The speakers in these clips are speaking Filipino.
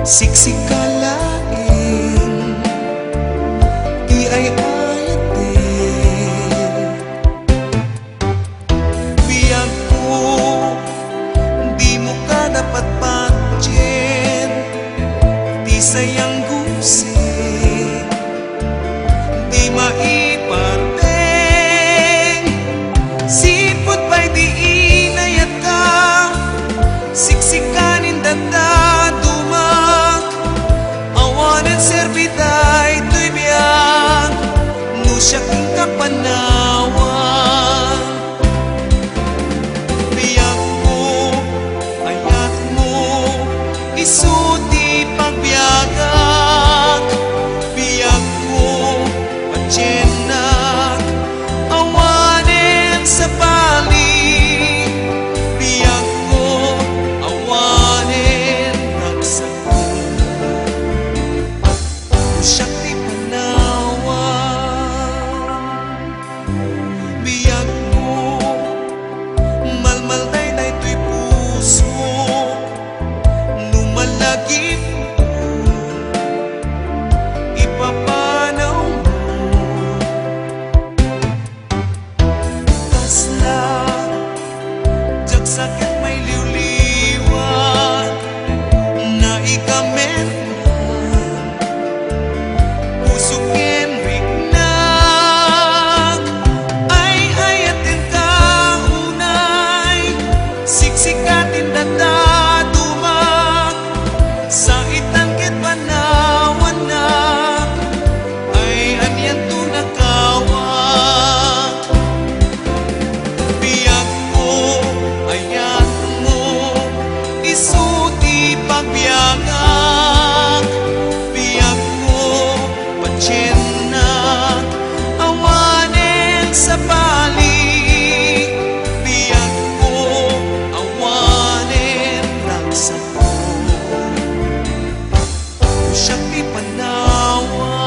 Siksik kalain, di ay ayatin. Biyag ko, di mo ka dapat patyen. Di sayang gusing, di maiparteng. Sipot pa'y di inayat ka, siksikanin dadadumag. Awanan serbiday to'y biyag, nusyak ng kapanawan. Biyag mo, ayat mo, isuti pagbiagak. Biyag mo, patyenak, awanin sa bali. Biyag ko, awanin raksak ko, nusyak di panawan. Biyag mo, malmalday na ito'y puso, numalagip mo, ipapanaw mo. Tasla, jak sakit may liwliwan, na ikamerman, puso kenrik nag, ay ayatin kaunay, siksikatin dadadumag, sa itangkit panawan na, ay anyan tunakawak. Biyag mo, ayat mo, isuti pagbiagak. Biyag mo, patyenak, awanin sa bali. Biyag mo, awanin raksak ko, nusyak di panawan.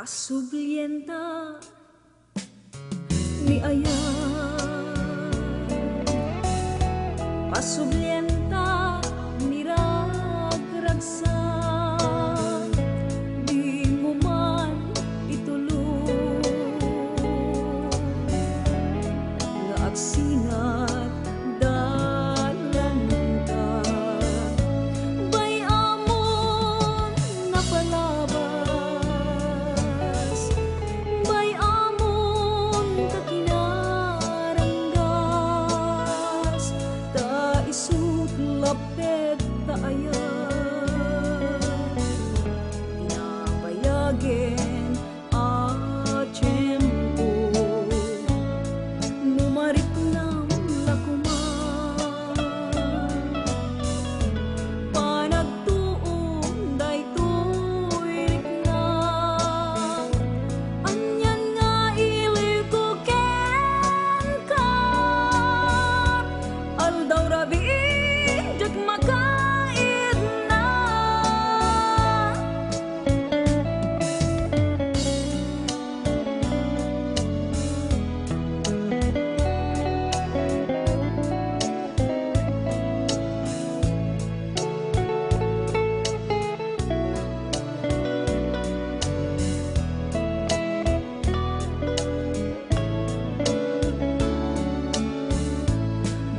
Pasublienta ni Aya, pasublienta ni ragragsan, di mo man itulong nga agsinat dalan ka, bay amon napalabas, bay amon kakinaranggas, ta isut lapet ta ayan, pinabayagin a tiyempo, numarit ng lakuman, panagtuon daytoy rikna, anyan nga iliw ko ken ka, aldaw rabi jag makaid na.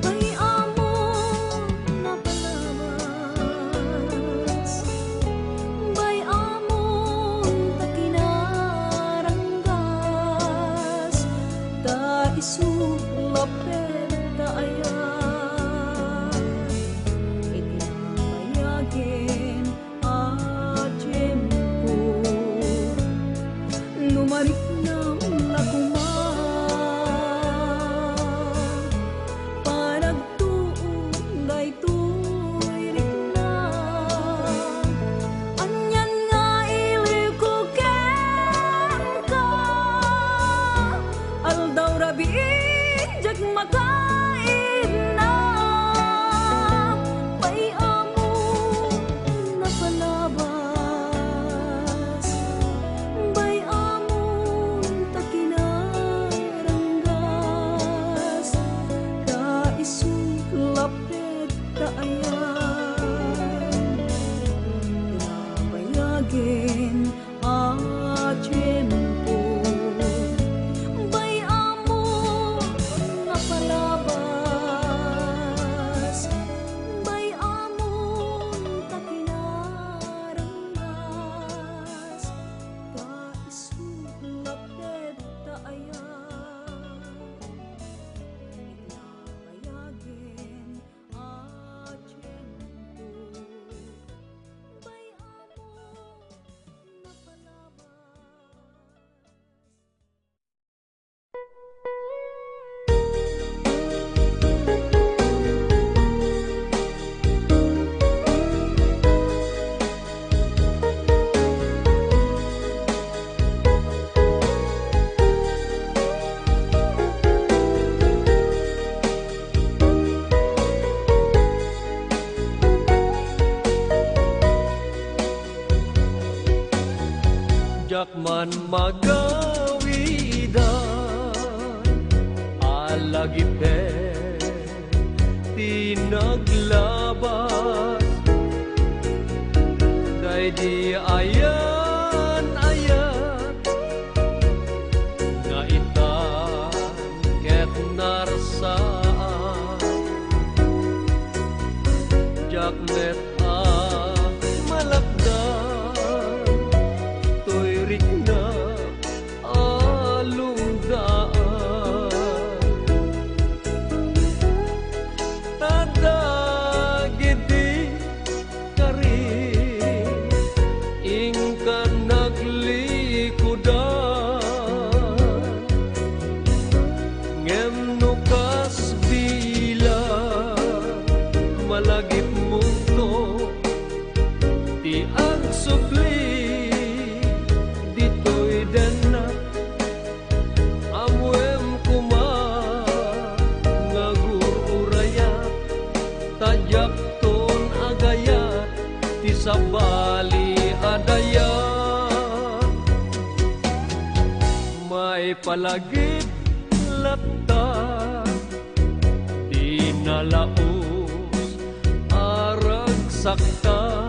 Bay amon napalabas, bay amon takinaranggas, ta isut lapet ta ayan, itinabayagin a tiyempo, numarik ng lakuman, panagtuon daytoy rikna, anyan nga iliw ko ken ka, aldaw rabi jag makaid na, bay amon napalabas, bay amon takinaranggas, ta isut lapet ta ayan, pinabayagin a tiyempo, bay amon napalabas, bay amon takinaranggas, ta isut lapet ta ayan, itinabayagin a tiyempo, bay amon napalabas. Jakman magawidan alagipte tinaglabas day di ayan nga itan ket narsaan jaknet a malapdan toy rikna alungdaan tadagidi kari ingkan naglikudan ngem nukas bila malagip mundo ti ang supli ditoy dana amwem kuma ngagururaya tajak ton agayat ti sabali adaya may palagip lapta, di nalaos arag sakta.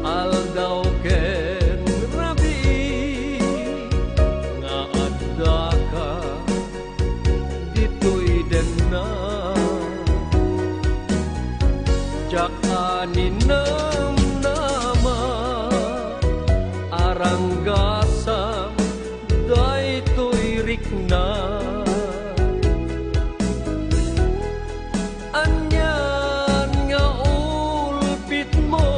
Aldaw ken rabi nga adda ka, dito'y denna. Jak aninam nama aranggasam daytoy rikna. Anyan nga ulpit mo,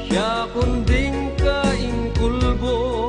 siya kunding kaingkulbo.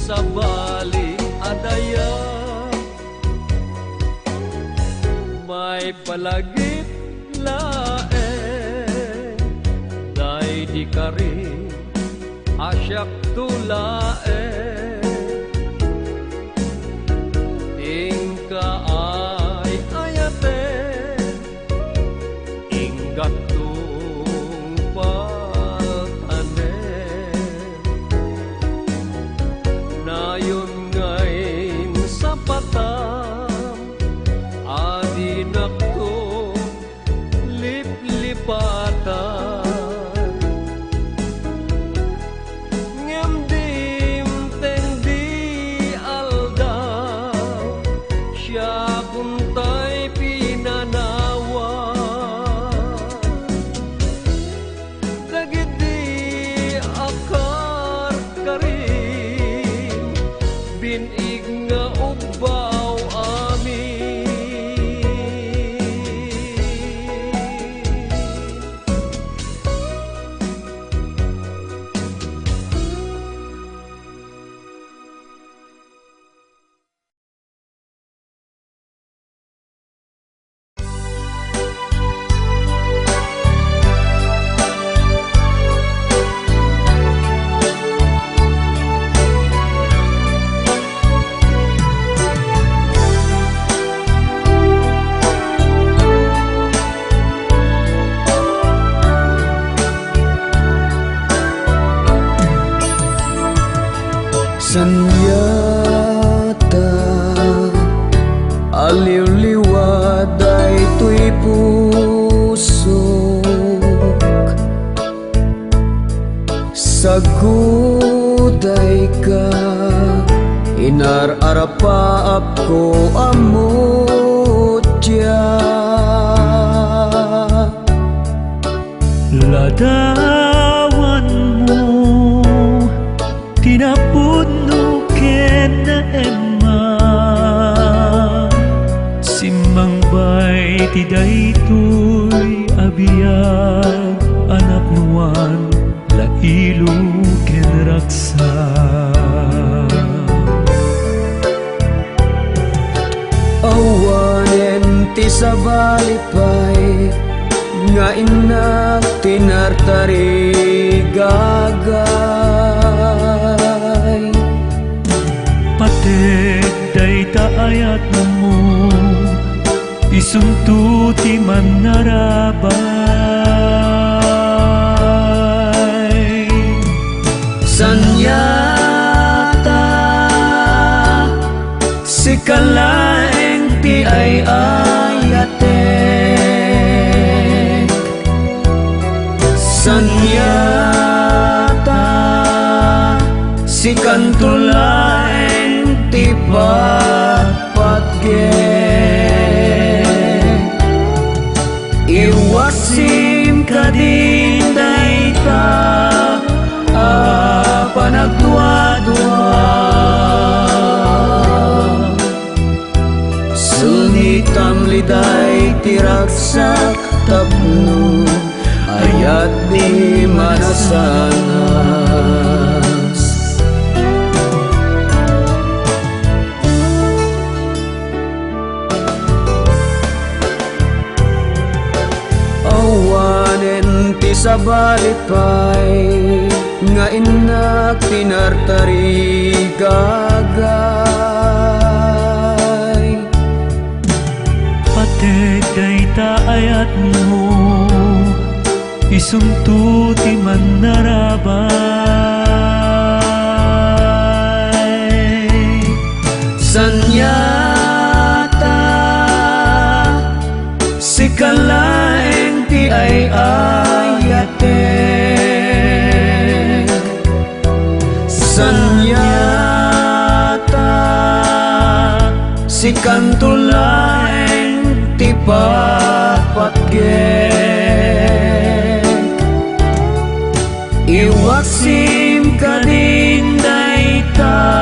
Sa bali adaya may palagip laeng, day di kari asyak tulaeng. Tingka ay ayate inggat nayon ngayon sa patam, adinak ko liplipatan. Ngemdim tendi aldaw, siya kuntay pinanawa. Dagiti akar karin, binig nga ugbaw amin. Sanyata aliw-liwad ay tuy pusok, saguday ka inar-arapaap ko amutya. Ladawan mo tinapuno ken na emma, simmang bay ti daytoy abiyag, anak nuan lailo ken raksa. Awanen ti sabalipay nga inak tinartari gagay. Pated day taayat mo, isuntuti man narabay. Sanyata si kantulaeng tipat patgen iwasim kadinday ta panagdua-dua sunitam liday tiraksak tapno ayat di manasanas awanen ti sabalipay nga inak tinartari gagay Pategay ta ayat mo isunto ti manarabay sanyata si kalaeng ti ay ayate sanyata si kantulaeng ti papatgen iwaksim kadinday ta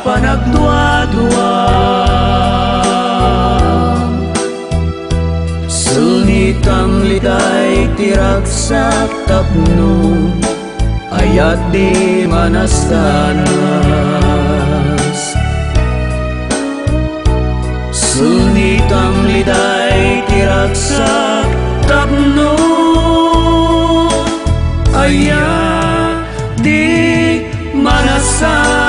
panagdua-dua sunitam liday tiraksak tapno ayat di manasanas sunitam liday tiraksak tapno ayat di manasanas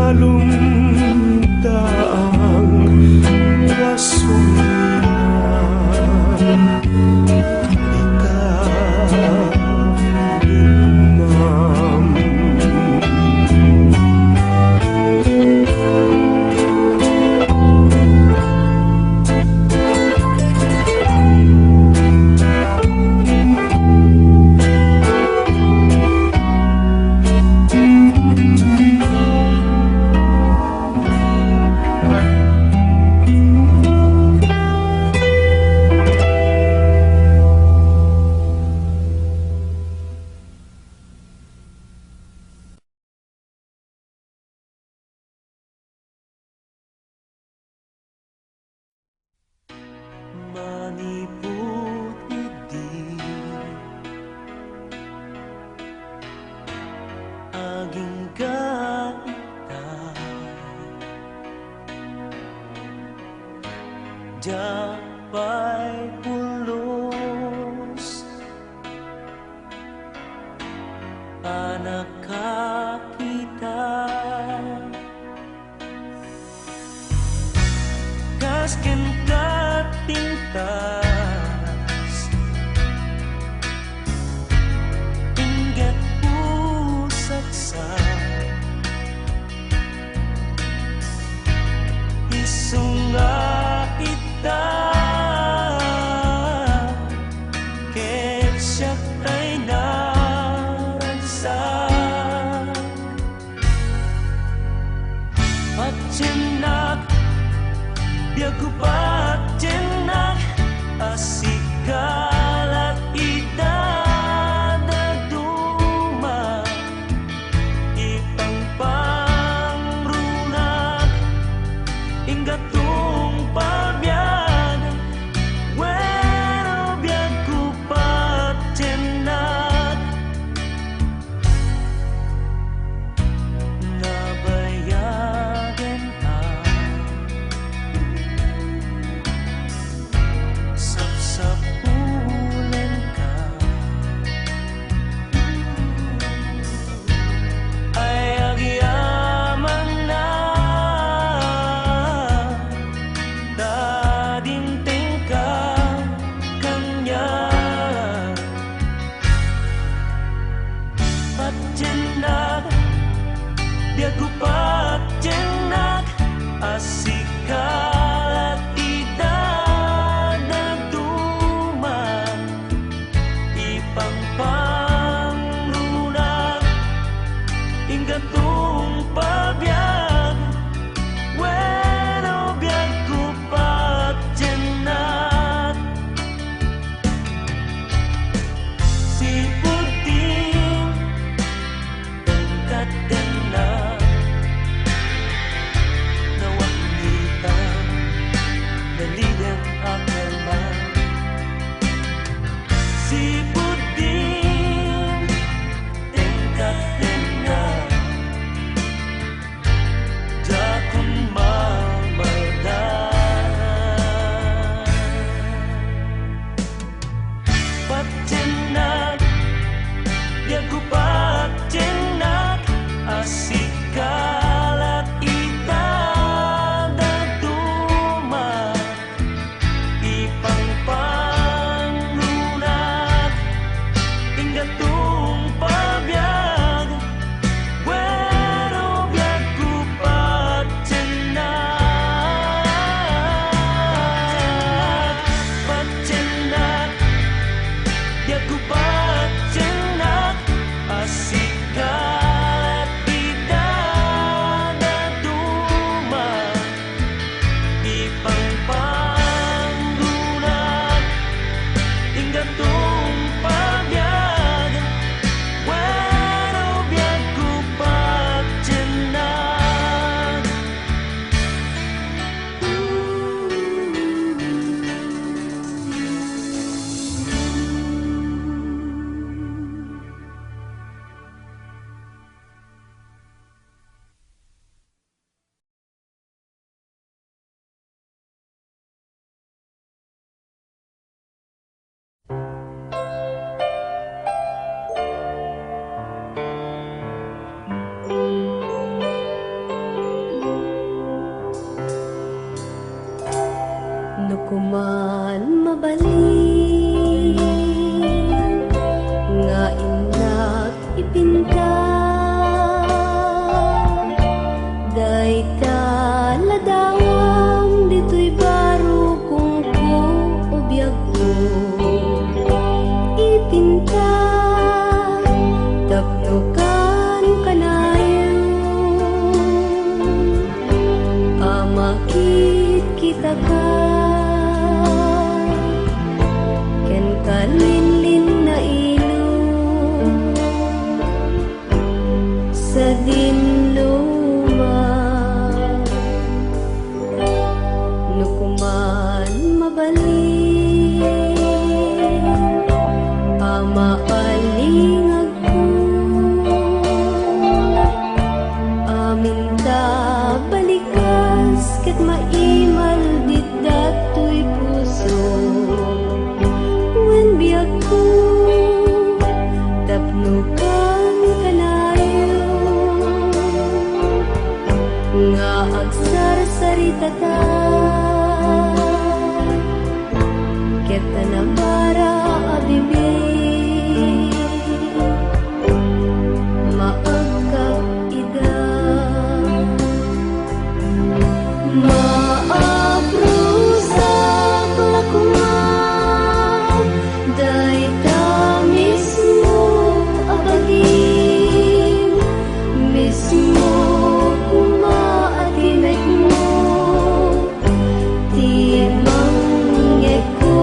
kalumdaang kasundan ikalimam. Maniput idi aging gaita japay pulos anak kita kasken tintas ingat pusat sa isunga ita ketsak tay naransa patjenak biagu patjenak asikalat ida na duma ipang pangrunak ingatong pabyan wero biagu patjenak nabayagan sapsapulan ka ay agyaman na dadinting ka kanya patjenak biagu patjenak asikalat ida pangrunak ingatong pabiyag weno biyag ko patjenak si puting tangkat na nawakita Nukuman mabalik nga inak ipinta dayta ladawam dito'y baro kung ko o biyag ko ipinta tapnukan kanayo amakit kita ka ken kalinlin na ilong sa dinluma nukuman mabalik amaalingag ko aminta balikas ket maimal dit datoy puso wen biag ko tapnukan kanayo nga agsarsarita ta ket tanabara abibig maagkap ida maaprusak lakuman dayta mismo abagin mismo kumaatinag mo ti mangyek ko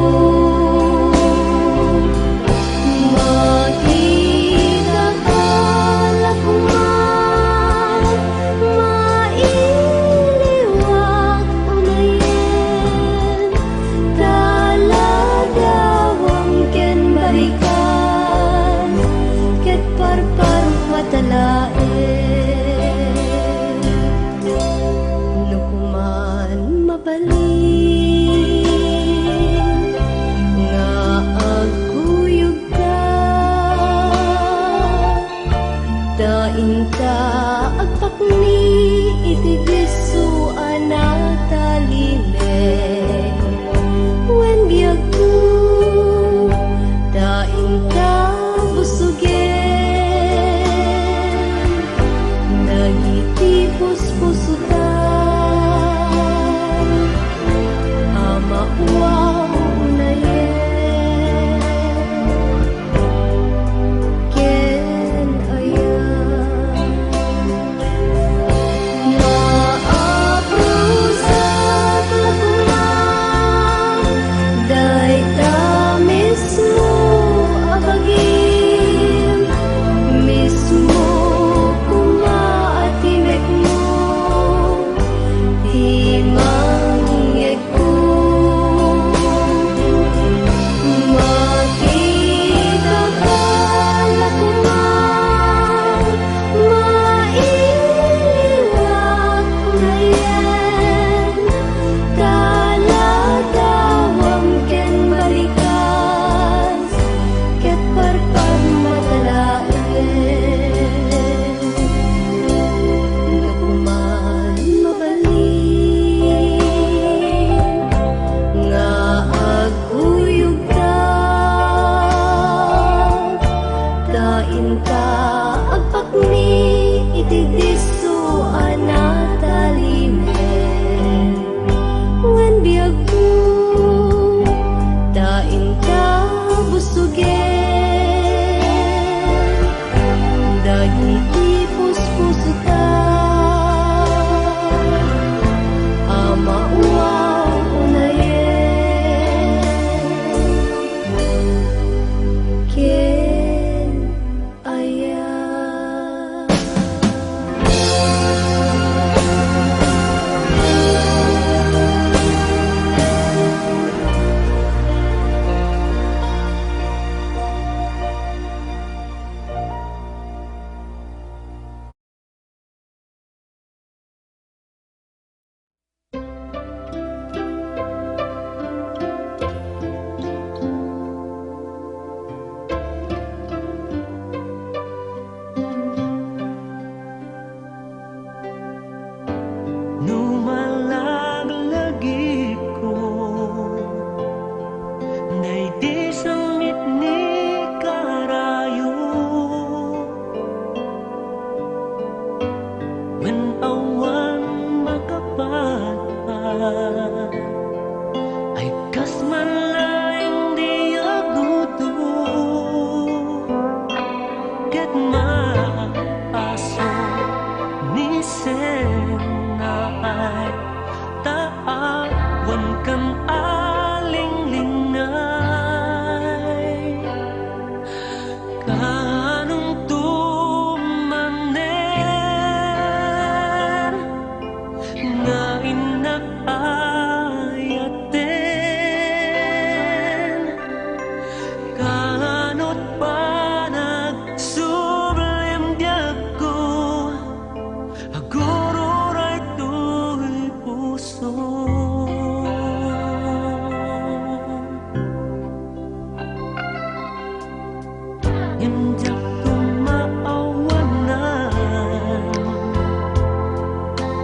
ay kas malaing di agdudo ket maaso ni sena ay taawan kan alinglingay kanong tumanen nga inakayaten kanot pa nagsublim diag ko agururay to'y puso Injak ko maawanan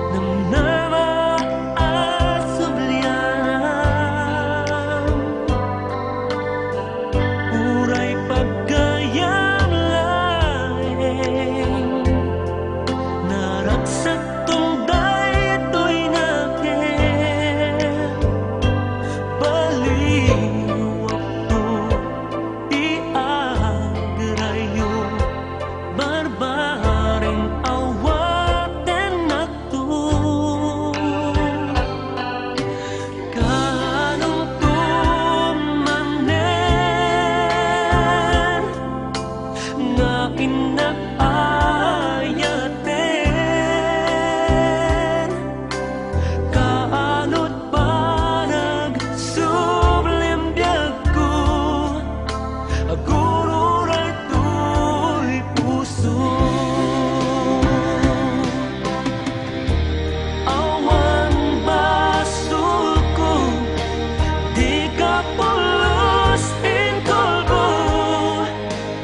Namnama asublian Uray paggayam laeng Naragsak tong daytoy naken Baliw ako iagarayo barbaring awaten nakto kanong tumanen nga inakayaten kaanot pa nagsublim biag ko agururay to'y puso awan basul ko di ka pulos tingkol ko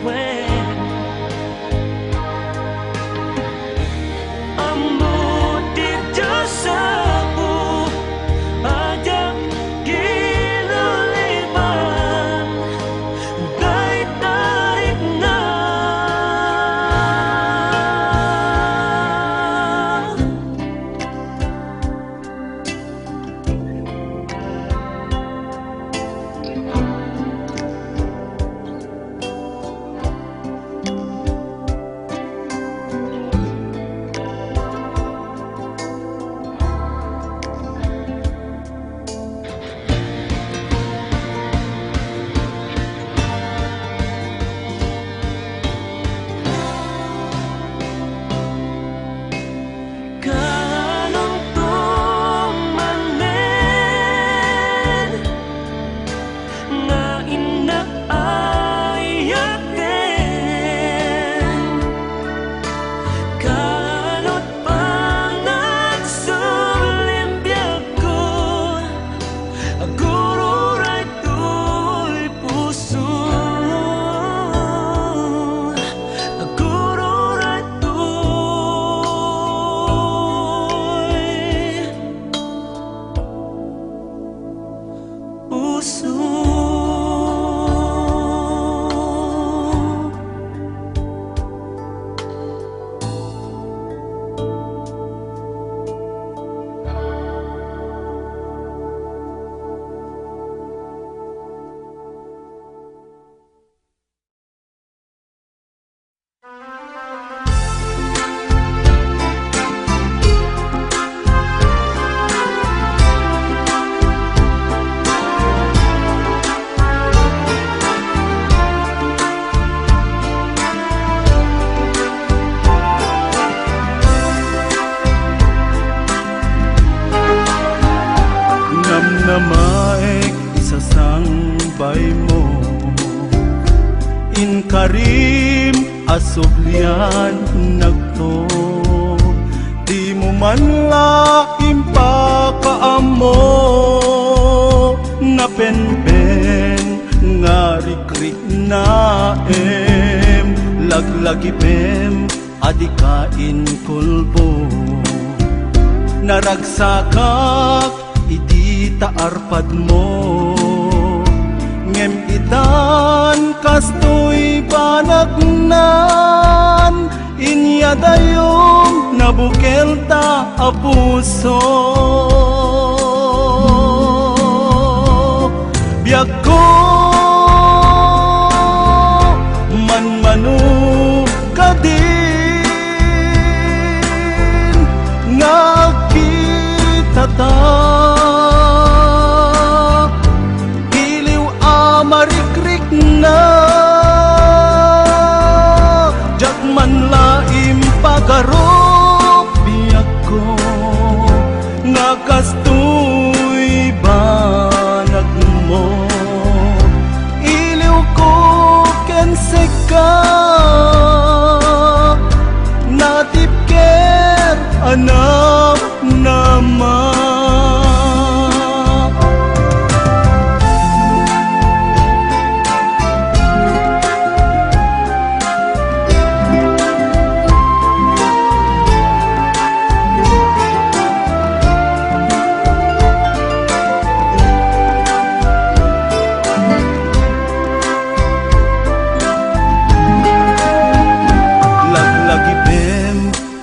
when amot di Diyosabu ajak ginuliban Daytarik na kanong tumanen nga inaayaten kanot pa nagsublim biag ko agururay to'y puso agururay to'y puso Namnamaek isasambay mo Inkarim asublian nagto Di mo man laim pakaamo Napenpen nga rikrik naem Laglagipem adikain kulbo Naragsakak idi taarpad mo Ngem itan kastoy panagnan Inya dayong nabukel ta apuso kastoy banag mo. Iliw ko kensek ka, natipker anak nama.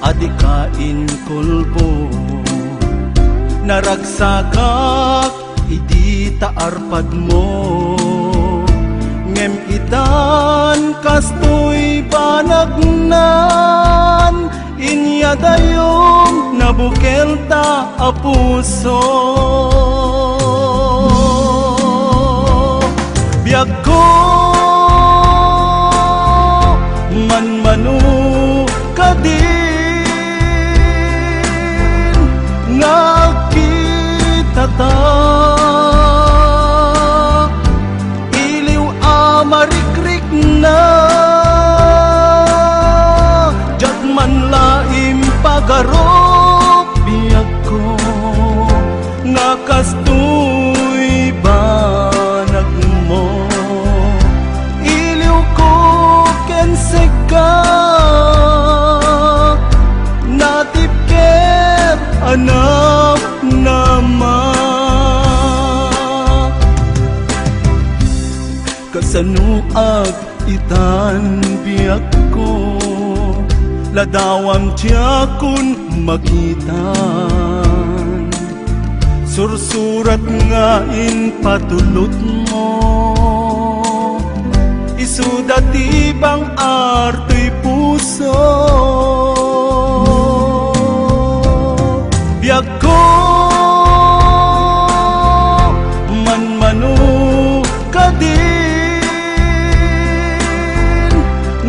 Adikain kulbo, naragsakak idi taarpad mo. Ngem itan kastoy banagnan, inya dayong nabukel ta a puso. Biag ko manmanu kadi nakita ta, iliw amarikrik na, jat man laim pagarok biyak ko, nga kastoy banag mo. Iliw ko kensek ka, natipker anak nama. Kasanuag itan biyak ko, ladawam tiya kun makitan. Sursurat nga in patulot mo, isudat ibang arto'y puso. Biag ko manmanu kadin,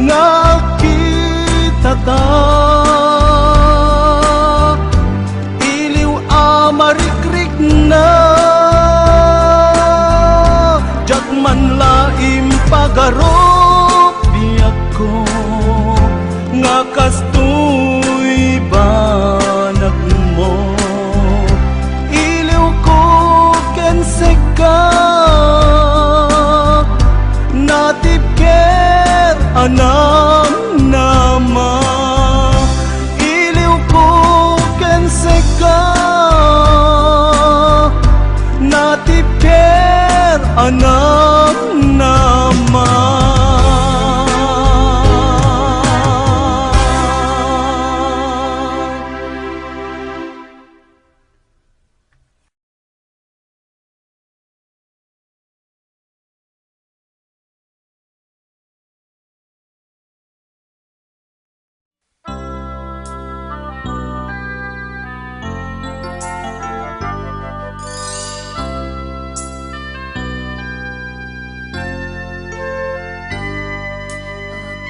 nakita ta, iliw amarikrik na, jat man laim pagarok biag ko, nga kastoy banag mo. Iliw ko kensek ka, natipker anang nama. Iliw ko kensek ka, natipker anang nama.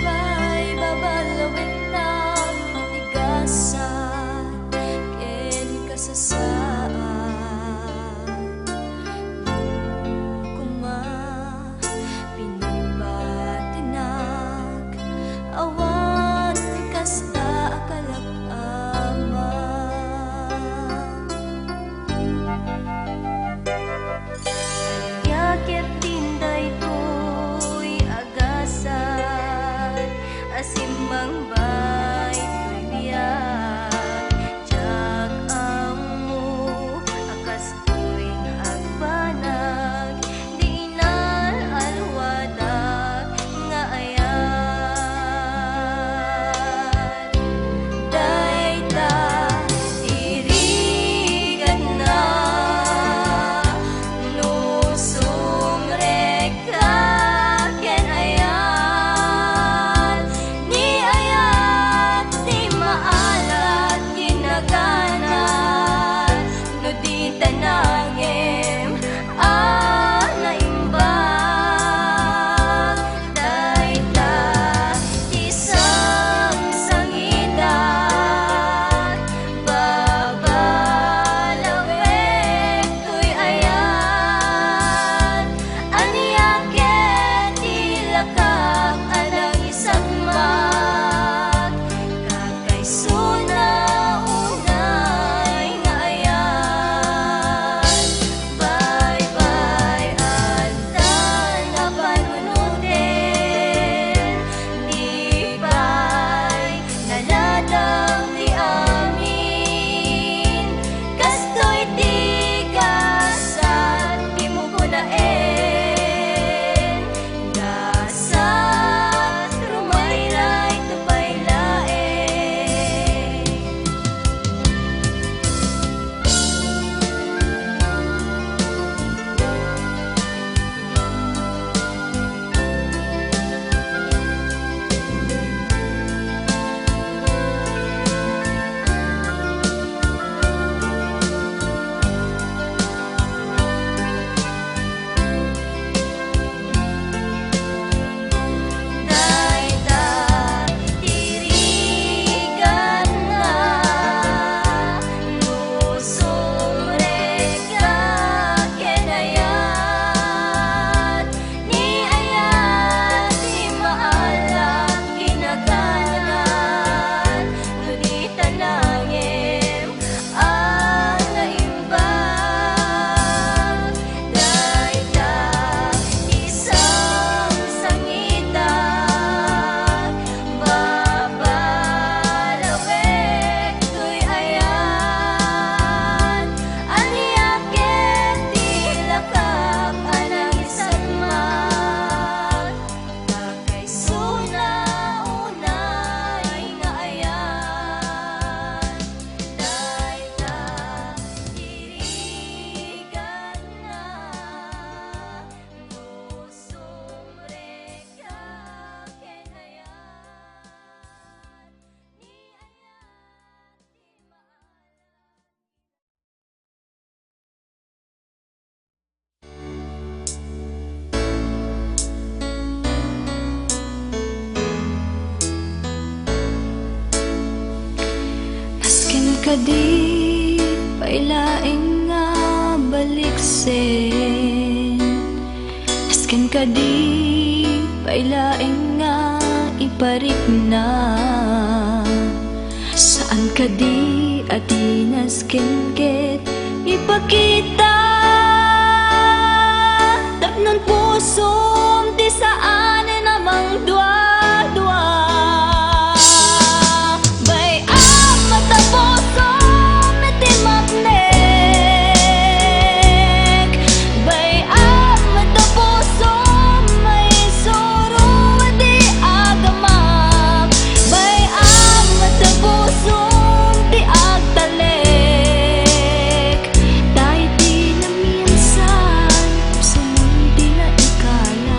Abay babalawin na matigasan, ken kasasaan. Kuma pinagbatinag, awan kasta akalak-ama. Yakit tinday to'y agasan, asimbang bay to'y biyak, jag amo di pailaing nga baliksin, askan ka di pailaing nga iparik na. Saan ka di atinas kinket ipakita, tapnon puso di saan namang dua-dua. Bay ang mata puso metimapnek, bay ang mata puso may suro di agamak, bay ang mata puso di agtalek. Dahil di na minsan sa mundi na ikala,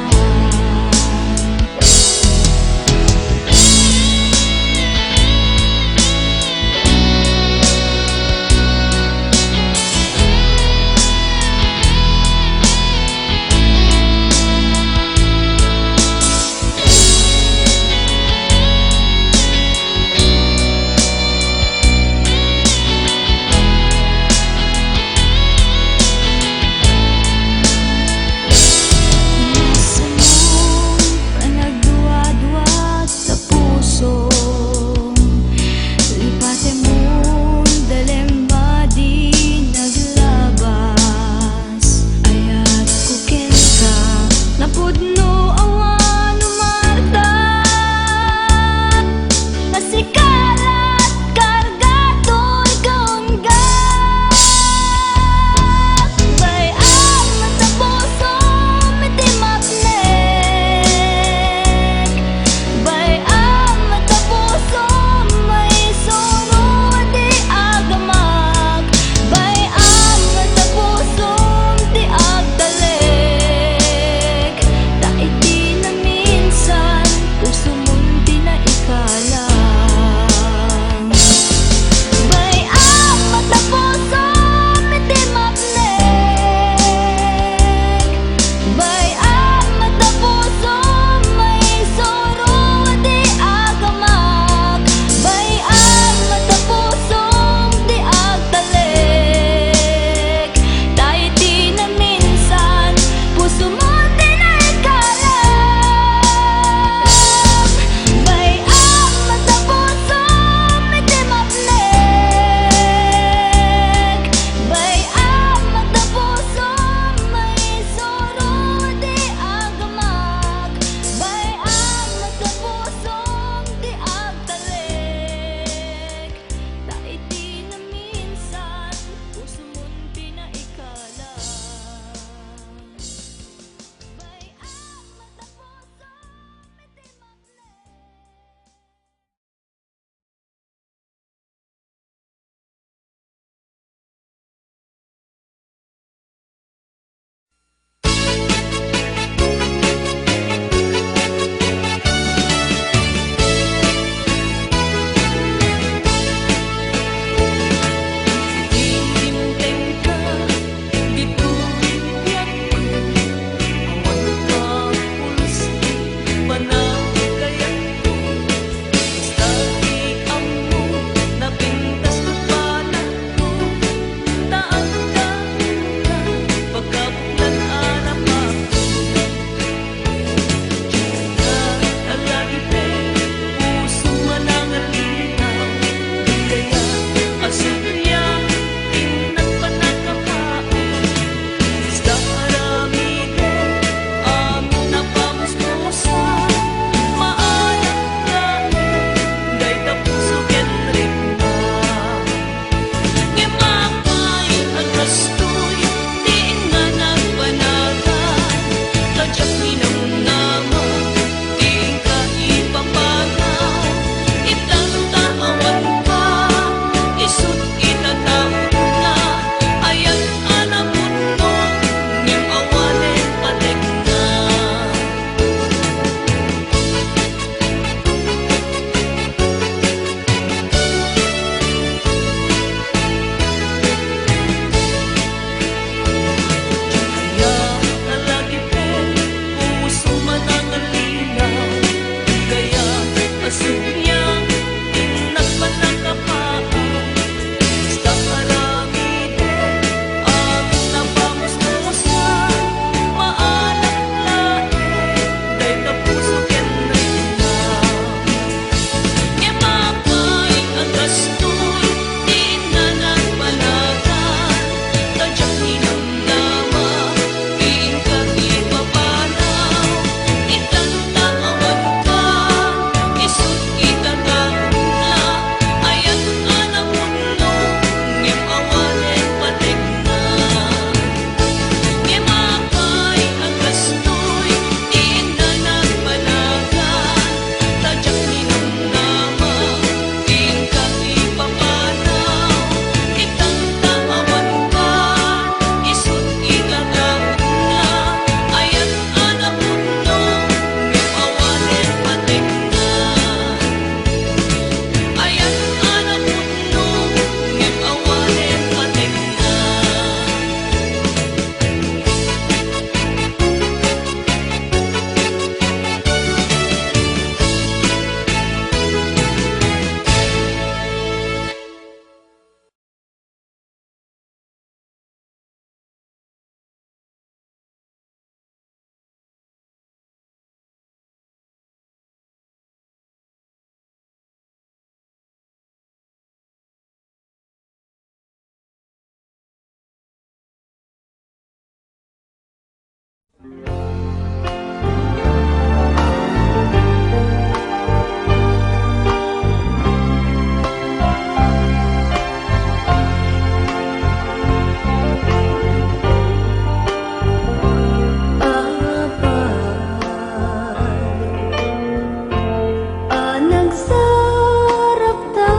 Nagsarap ta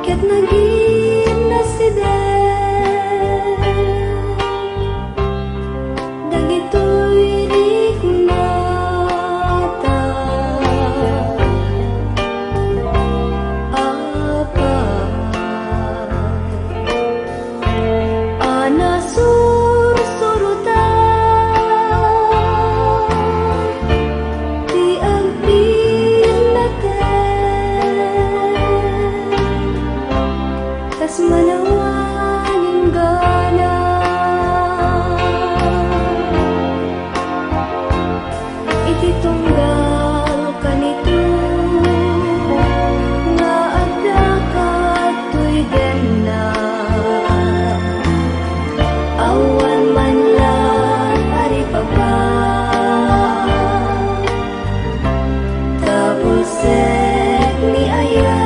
ket naging nasiden dagitoy di kunata ana sursurutan di agpil natin tas manawaning gana iti tunggal kanito nga adda katoy denna awan man lang aripapa tapos ni aya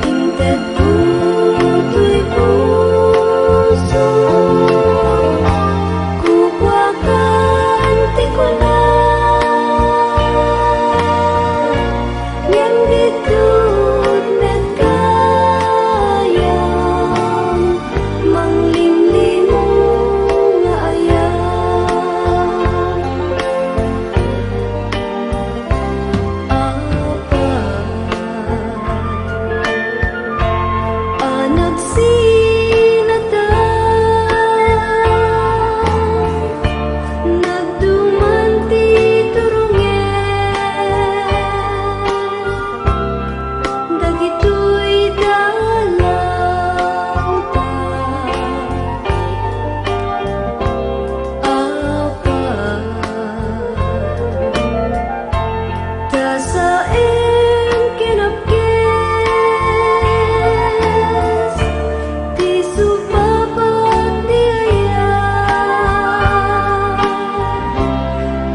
inted putoy puso kukwakan ti ko na ngem ditud nagkayang manglimlimo nga aya nagsinata nagduman ti turungen dagitoy dalang ta saeng kinapkes ti supapat ti aya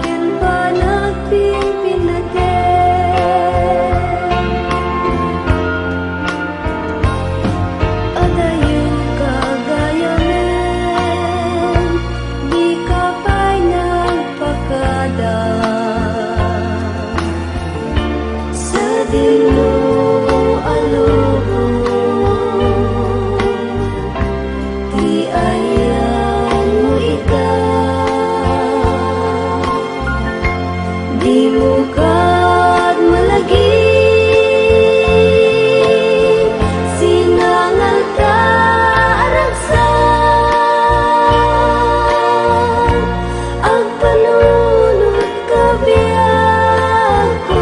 ken panagpimpin natin adayo kagayamen di ka pa'y nagpakadang sa dilo alubong di ayan mo ikaw di mo kad malagi sinangal ka aragsan ang panunod ka biyag ko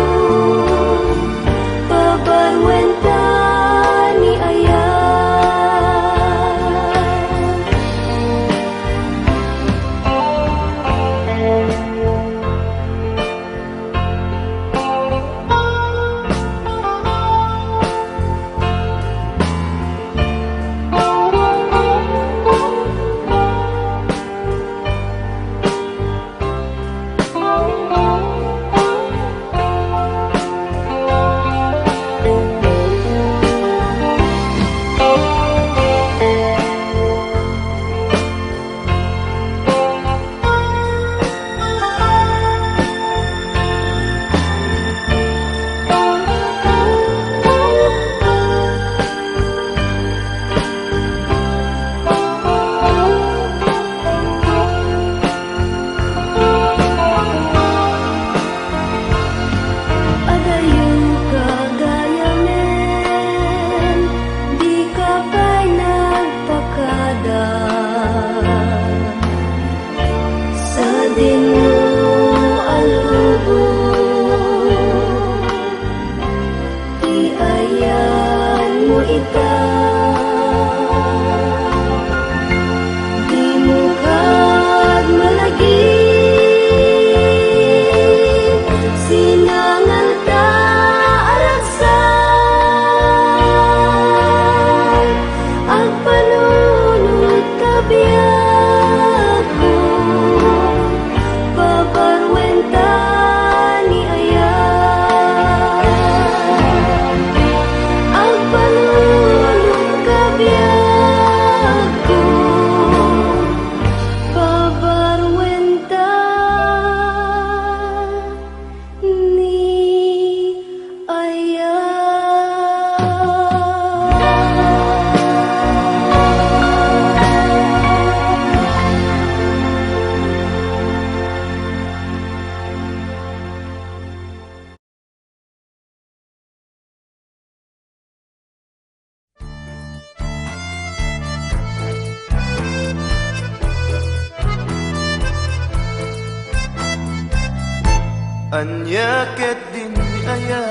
Anya ket din ni aya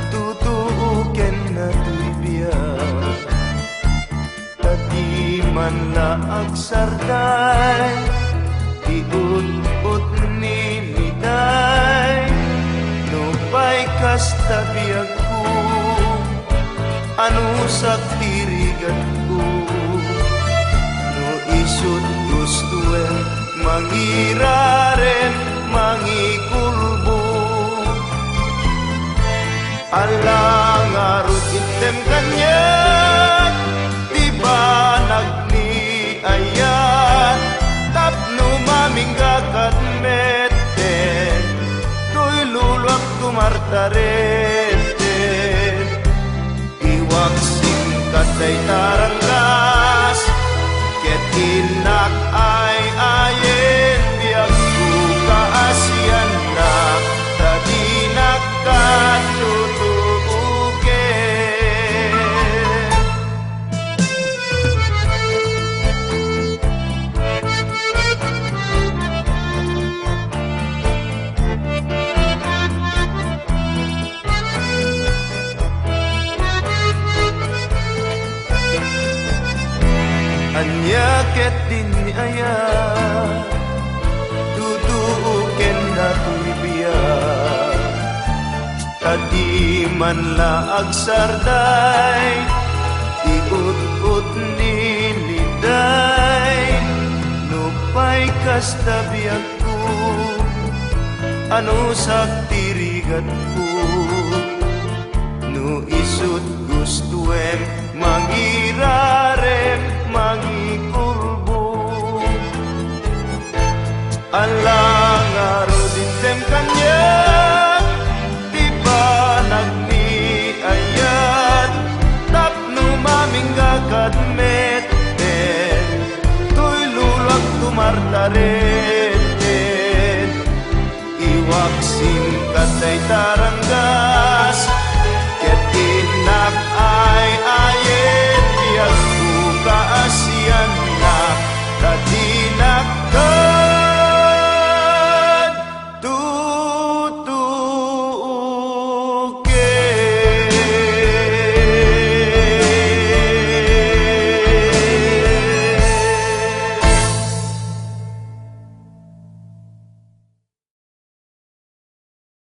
tutuuken na tuibya tadi man laag sarday iut-ut ni niday nupay kasta biyag ko anu saktirigan ko no isut gustuen mangiraren mangikulbo alang arut item kanya tiba nagni ayan tapno maminggakat mete tuy lulwak tumartarete iwak singkat day taranggas ketinak ay ayen biag ku kaasian na tadi nakatutubuken anya ket din ni aya tutuuken na tuibya tadi man laag sarday iut-ut ni liday nupay kasta biyag ko ano saktirigat ko no isut gustuen mangirarem mangikurbo alang arudin tem kanya tiba nagni ayan tapno maminggakat meten tuy lulwag tumartareten iwak singkat ay tarangga